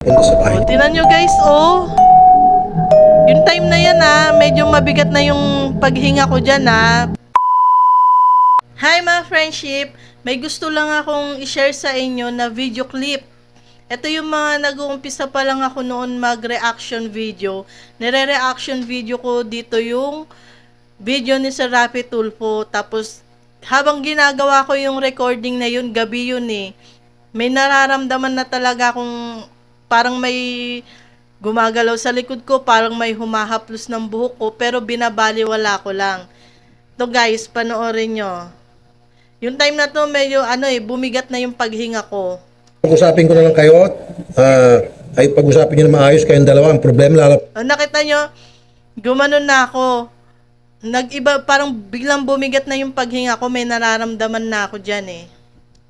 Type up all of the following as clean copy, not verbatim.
Punta sa bahay. Tinan nyo guys, yung time na yan medyo mabigat na yung paghinga ko dyan Hi mga friendship, may gusto lang akong i-share sa inyo na video clip. Ito yung mga nag-uumpisa pa lang ako noon mag-reaction video. Nire-reaction video ko dito yung video ni Sir Raffy Tulfo. Tapos habang ginagawa ko yung recording na yun, gabi yun may nararamdaman na talaga akong parang may gumagalaw sa likod ko, parang may humahaplos ng buhok ko, pero binabaliwala ko lang. To guys, panoorin nyo. Yung time na to medyo bumigat na yung paghinga ko. Pag-usapin ko na lang kayo, ay pag-usapin nyo na maayos kayong dalawa. Ang problema lalap. Nakita nyo, gumanon na ako. Nag-iba, parang biglang bumigat na yung paghinga ko, may nararamdaman na ako dyan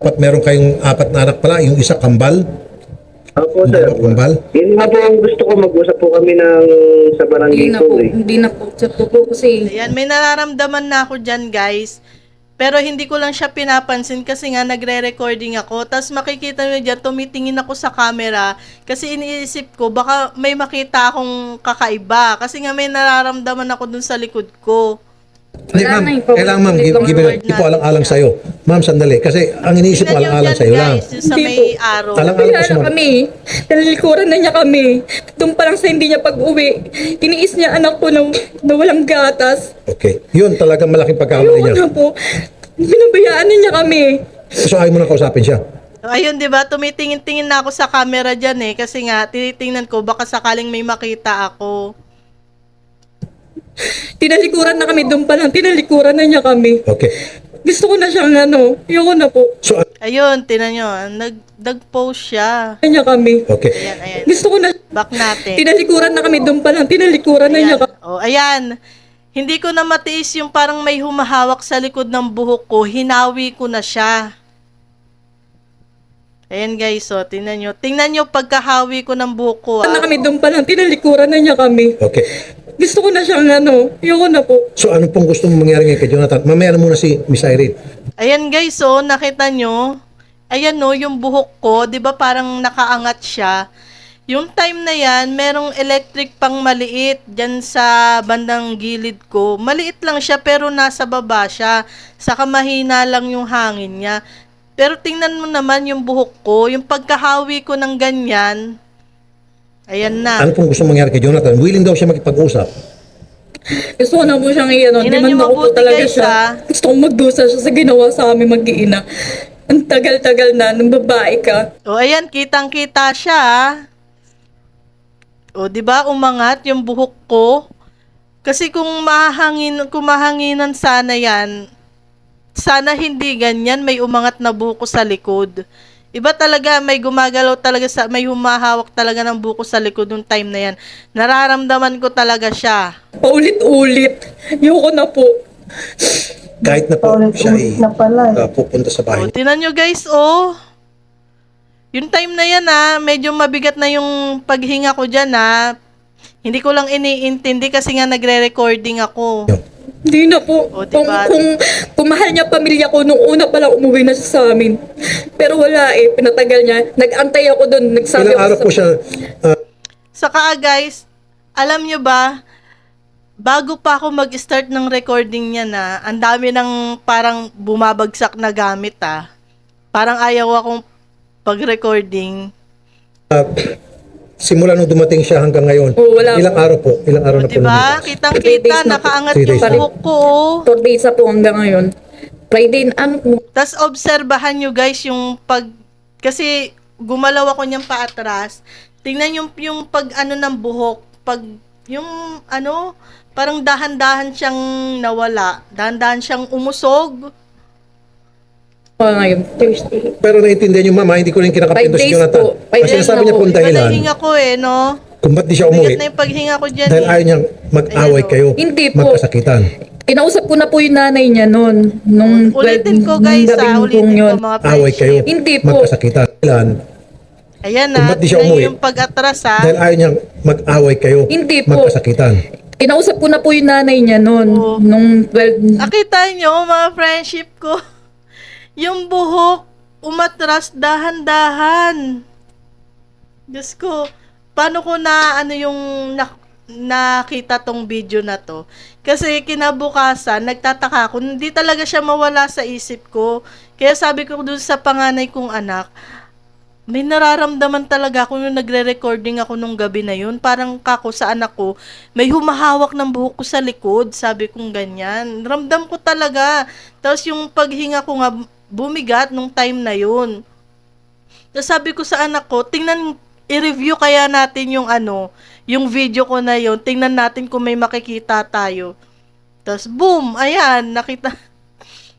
Dapat meron kayong apat na anak pala, yung isa kambal. Opo, sir. Kambal. Yun nga po ang gusto ko, mag-usap po kami sa barangay po Hindi na po. Chat po kasi. Ayan, may nararamdaman na ako dyan guys. Pero hindi ko lang siya pinapansin kasi nga nagre-recording ako. Tapos makikita nyo dyan, tumitingin ako sa camera. Kasi iniisip ko, baka may makita akong kakaiba. Kasi nga may nararamdaman ako dun sa likod ko. Hindi ma'am, kailangan ma'am, hindi po alang-alang sa'yo. Ma'am, sandali. Kasi ang iniisip ko alang-alang sa'yo lang. Guys, yung sa Hindi may po. araw. Alang-alang ko Kaya sa na mga... kami. Nalilikuran na niya kami. Doon pa lang sa hindi niya pag-uwi. Tiniis niya anak ko na walang gatas. Okay. Yun talagang malaking pagkakamali Ayoko niya. na po. Binabayaan na niya kami. So ayaw mo na kausapin siya. Ayun, di ba? Tumitingin-tingin na ako sa camera dyan kasi nga, tinitingnan ko, baka sakaling may makita ako. Tinalikuran na kami doon pa lang. Tinalikuran na niya kami. Okay. Gusto ko na siyang ayoko na po. So, Ayun, tinan nyo, nag-post siya. Niya kami. okay. Ayan. Gusto ko na. Back natin. Tinalikuran na kami doon pa lang. Tinalikuran na niya kami. Ayan. Hindi ko na matiis yung parang may humahawak sa likod ng buhok ko. Hinawi ko na siya. Ayan guys, tingnan nyo. Tingnan nyo pagkahawi ko ng buhok ko. Na kami doon pa lang. Tinalikuran na niya kami. Okay. Gusto ko na siyang ayoko na po. So ano pong gusto mong mangyari ngayon kay Jonathan? Mamaya na muna si Miss Irene. Ayan guys, nakita nyo. Ayan yung buhok ko. 'Di ba parang nakaangat siya. Yung time na yan, merong electric pang maliit dyan sa bandang gilid ko. Maliit lang siya pero nasa baba siya. Saka mahina lang yung hangin niya. Pero tingnan mo naman yung buhok ko. Yung pagkahawi ko ng ganyan. Ayan na. Ano pong gusto mong mangyari kay Jonathan? Willing daw siya makipag-usap. Gusto ko na po siyang Tingnan niyo Demanda ko po mabuti, talaga guys, siya. Gusto kong magdusa siya sa ginawa sa amin mag-iina. Ang tagal-tagal na, nung babae ka. Ayan, kitang-kita siya. Di ba umangat yung buhok ko? Kasi kung mahanginan sana yan, sana hindi ganyan, may umangat na buhok ko sa likod. Iba talaga, may gumagalaw talaga, may humahawak talaga ng buhok ko sa likod nung time na yan. Nararamdaman ko talaga siya. Paulit-ulit. Ayoko na po. Kahit na po siya ay pupunta sa bahay. Tinan nyo guys, yung time na yan medyo mabigat na yung paghinga ko dyan Hindi ko lang iniintindi kasi nga nagre-recording ako. Hindi na po. Diba? Kung mahal niya pamilya ko, nung una pa lang umuwi na siya sa amin. Pero wala pinatagal niya. Nag-antay ako doon. Nagsabi Ilang ako araw po siya, Saka guys, alam nyo ba, bago pa ako mag-start ng recording niya ang dami ng parang bumabagsak na gamit Parang ayaw akong pag-recording. simula nung dumating siya hanggang ngayon. Wala Ilang araw po? Ilang araw na po? Diba? lumipas? Kitang-kita, nakaangat 3 yung days na. buhok ko. 4 days na po hanggang ngayon. Friday, po. Tapos obserbahan nyo guys yung kasi gumalaw ako niyang paatras. Tingnan yung ng buhok. Parang dahan-dahan siyang nawala. Dahan-dahan siyang umusog. Ngayon, Thursday. Pero naiintindihan yung mama, hindi ko rin kinakapito 5 si days Jonathan. po. 5 Kasi days sinasabi na niya po. po ang dahilan Nahinga ko no? kung ba't di siya Bigat umuwi. na yung paghinga ko dyan Dahil ayaw niyang mag-away kayo. Hindi po. Magkasakitan. Kinausap ko na po yung nanay niya noon. Nung Ulitin ko guys gabing ulitin yun. ko mga Away kayo. friendship. Hindi po. Magkasakitan. Dahil Ayan Kung ba't di siya tingnan umuwi? nyo yung pag-atras dahil ayaw niyang mag-away kayo. Hindi po. Magkasakitan. Kinausap ko na po yung nanay niya noon. Oo. Nung 12. Nakita nyo mga friendship ko. Yung buhok umatras dahan-dahan. Diyos ko, paano ko na ano yung nakita tong video na to? Kasi kinabukasan, nagtataka ako, hindi talaga siya mawala sa isip ko. Kaya sabi ko dun sa panganay kong anak, may nararamdaman talaga ako nung nagre-recording ako nung gabi na yun. Parang kako sa anak ko, may humahawak ng buhok ko sa likod. Sabi kong ganyan. Ramdam ko talaga. Tapos yung paghinga ko nga, bumigat nung time na yun. Tapos sabi ko sa anak ko, tingnan, i-review kaya natin yung yung video ko na yun. Tingnan natin kung may makikita tayo. Tapos boom, ayan, nakita.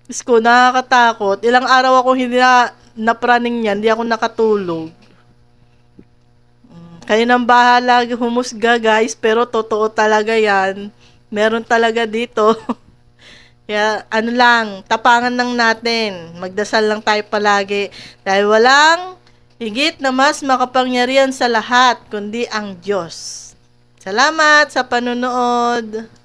Diyos ko, nakakatakot. Ilang araw ako hindi napraning yan, hindi ako nakatulog. Kayo nang bahala humusga guys, pero totoo talaga yan. Meron talaga dito. Kaya ano lang, tapangan lang natin. Magdasal lang tayo palagi. Dahil walang higit na mas makapangyarihan sa lahat, kundi ang Diyos. Salamat sa panonood.